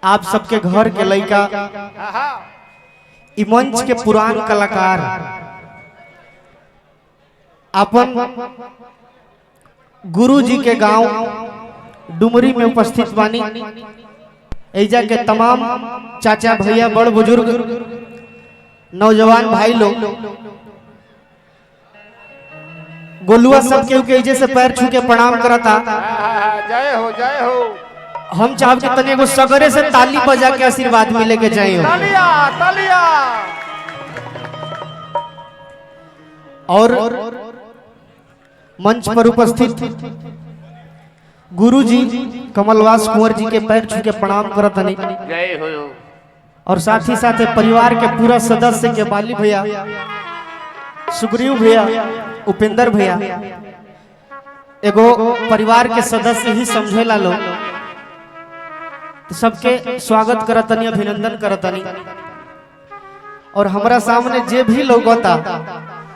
आप सबके घर के लड़का मंच के पुरान कलाकार अपन गुरु जी के गांव डुमरी में उपस्थित बानी। ऐजा के तमाम चाचा भैया बड़ बुजुर्ग नौजवान भाई लोग गोलुआ सब के ऐजे से पैर छू के प्रणाम करता। जय हो जय हो। हम चाहब कि तने एगो सगरे से ताली बजा के आशीर्वाद मिले के चाहिए। तालिया तालिया। और मंच पर उपस्थित गुरु जी कमलवास कुंवर जी के पैर छू के प्रणाम करतनी। जय हो। और साथ ही साथ परिवार के पूरा सदस्य के बाली भैया, सुग्रीव भैया, उपेंद्र भैया, एगो परिवार के सदस्य ही समझेला लोग, तो सबके स्वागत करतनी, अभिनंदन करतनी। और हमरा सामने जे भी लोग होता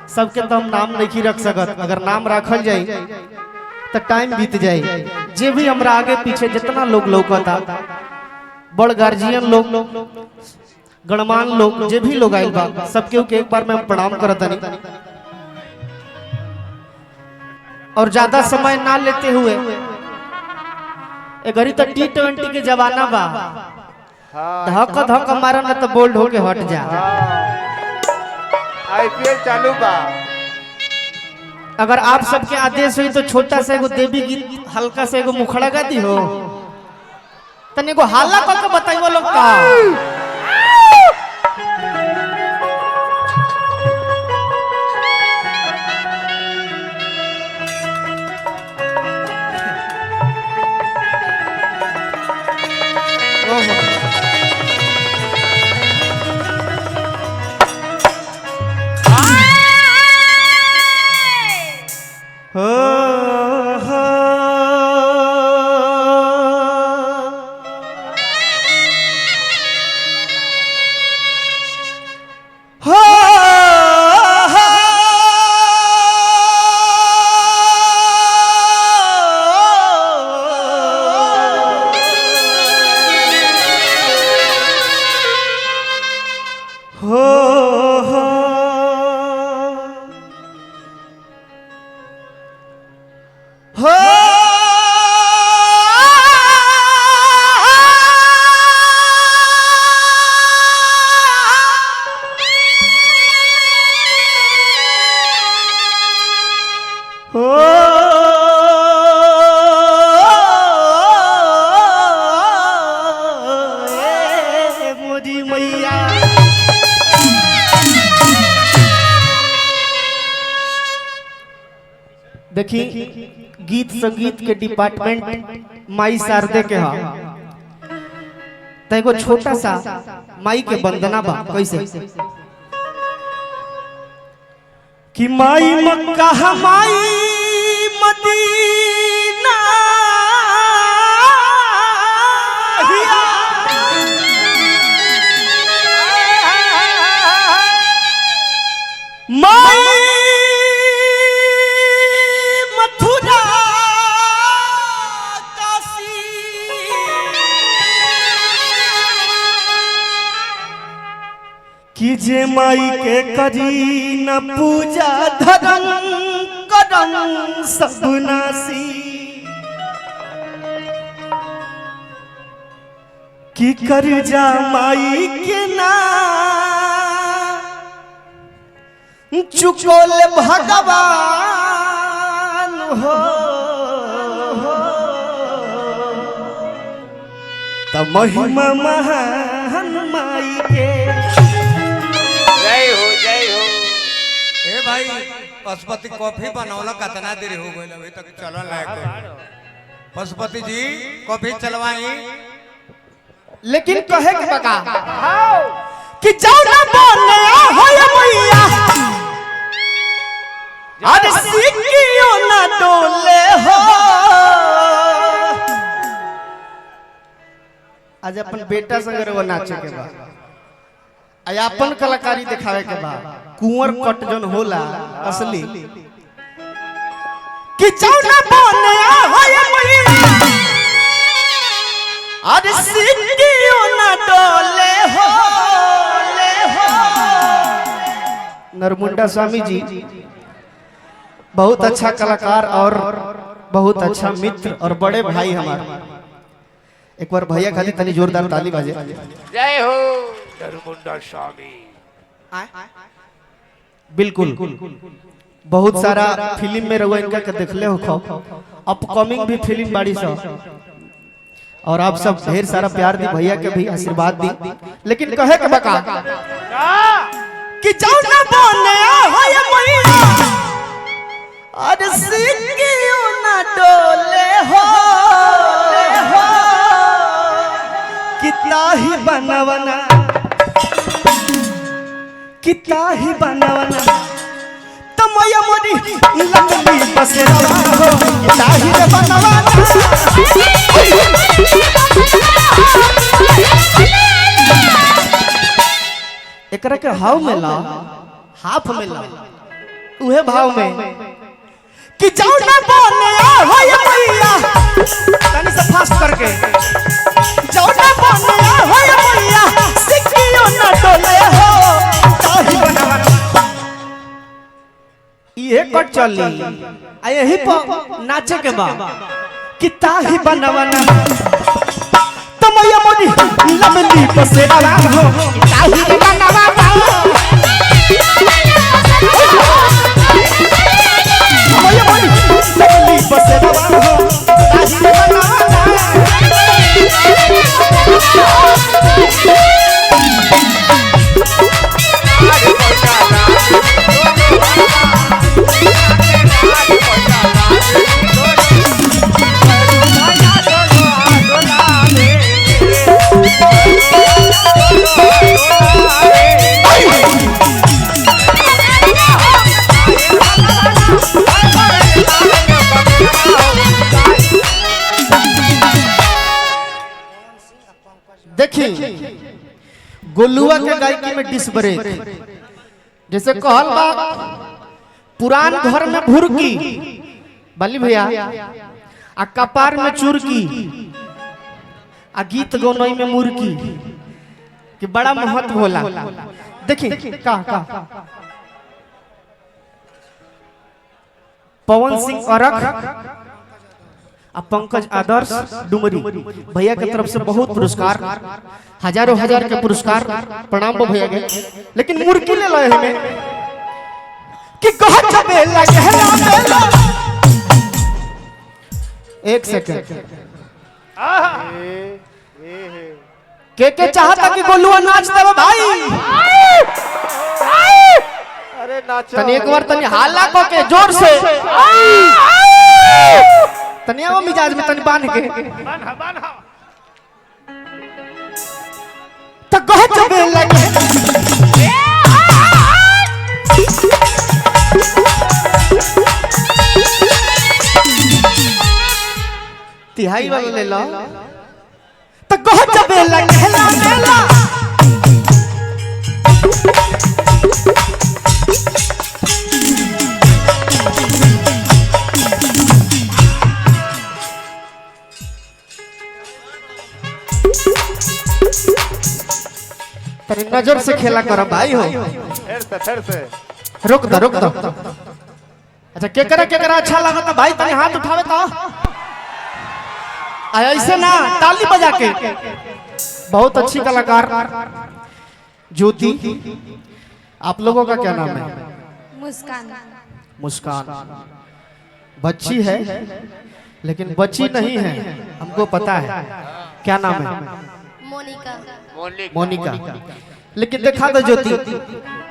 सबके तो हम नाम नहीं रख सकत, अगर नाम रखल जाए तो टाइम बीत जाए। जे भी हमरा आगे पीछे जितना लोग लौकता, बड़ गार्जियन लोग, गणमान लोग, जे भी लोग आइल बा, सबके एक बार में हम प्रणाम करतनी। और ज्यादा समय ना लेते हुए, घड़ी तो T20 के जमाना बा, धक धक मारा ना तो बोल्ड होके हट जा। IPL चालू बा। अगर आप सबके आदेश हुई तो छोटा सा एगो देवी गीत, हल्का सा एगो मुखड़ा गाती हो, तने एगो हाला करके बताइयो लोग का। देखी, गीत संगीत के डिपार्टमेंट माई शारदे के हा, एगो छोटा सा माई के वंदना बा। कैसे कि माई मक्का, माई मदीना, माई जे माई के करी न पूजा धरम करम सब नासी, की कर जा माई के ना चुकोल भगवान हो, त महिमा महान माई के। जय हो जय हो। ए भाई पशुपति कॉफी बनौला कितना देर हो गई, अभी तक चलन लायक। पशुपति जी कॉफी चलवाई। लेकिन कहे के बका कि जाओ ना बोले हो मैया, अरे सिक्कियो ना डोले हो। आज अपन बेटा संग वो नाचे के बा, अपन कलाकारी दिखावे के बा। कुंवर कट जन होला असली कि जाओ ना बोले हो मैया, अरे सिक्कियों ना डोले हो ले हो। नरमुंडा स्वामी जी बहुत अच्छा कलाकार और बहुत अच्छा मित्र और बड़े भाई हमारे। एक बार भैया खाली तनी जोरदार ताली बजे। जय हो नरमुंडा स्वामी। बिल्कुल बहुत सारा फिल्म में रहुआ इनका के देखले हो खो। अपकमिंग भी फिल्म बाड़ी सा और आप सब ढेर सारा प्यार दी, भैया के भी आशीर्वाद दी। लेकिन कहे के बका कि जाओ ना बोले हो ये मैया अरे सिक्कियों ना डोले हो कितना ही बनवना कितना ही बनवना तमया मोरी लंगली बसेरा हो कितना ही बनवना एकरा के हाव में ला हाफ में ला उहे भाव में कि जाओ ना बोले हो ये मैया तनी से फास्ट करके जाओ ना बोले हो ये मैया सिक्कियों ना डोले हो ताही बनवा ये कट चली आ यही पर नाचे के बा कि ताही बनवाना तमया मोदी लमली बसेरा हो ताही बनवाना तमया मोदी लमली बसेरा हो ताही बनवाना। देखिए गोलुआ के गायकी में डिस ब्रेक जैसे कहल बा पुरान घर में भुरकी बाली भैया आ कपार में चुरकी आ गीत गौनई में मुर्की कि बड़ा महत्व होला। देखिए का पवन सिंह अरख आ पंकज आदर्श डुमरी भैया के तरफ से बहुत पुरस्कार हजारों हजार के पुरस्कार प्रणाम भैया के। लेकिन मुर्की ले लो हमें कि कह चबेला कहला बेला एक सेकंड के चाहता कि गोलुआ नाच देबो भाई अरे नाचो तनी एक बार तनी हाला को के जोर से तनिया वो मिजाज में तनी बांध के बान्हा तो कह चबेला तिहाई वाला ले लो तो कह चबेला कहला बेला तेरी नजर से खेला करो भाई हो। फिर से रुक दो अच्छा केकरा अच्छा लगा भाई तनी हाथ उठावे तो ऐसे ना ताली बजा के। बहुत अच्छी कलाकार ज्योति, आप लोगों का क्या नाम है? मुस्कान बच्ची है लेकिन बच्ची नहीं है, हमको पता है। क्या नाम है? मोनिका। लेकिन दिखा दो ज्योति,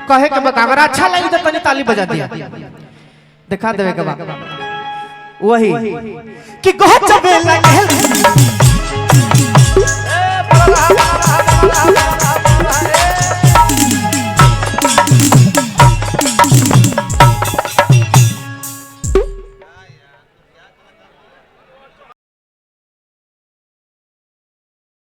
कहे के बता अगर अच्छा लगी तो तनी ताली बजा दिया। दिखा देवे के बाद वही कि गोह चबेला